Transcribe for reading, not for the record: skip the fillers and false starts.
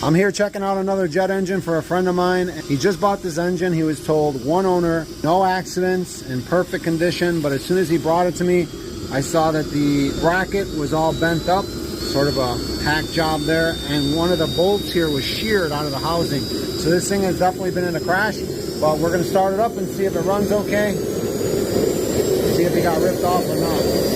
I'm here checking out another jet engine for a friend of mine. He just bought this engine. He was told one owner, no accidents, in perfect condition. But as soon as he brought it to me, I saw that the bracket was all bent up, sort of a hack job there. And one of the bolts here was sheared out of the housing. So this thing has definitely been in a crash. But we're going to start it up and see if it runs okay. See if it got ripped off or not.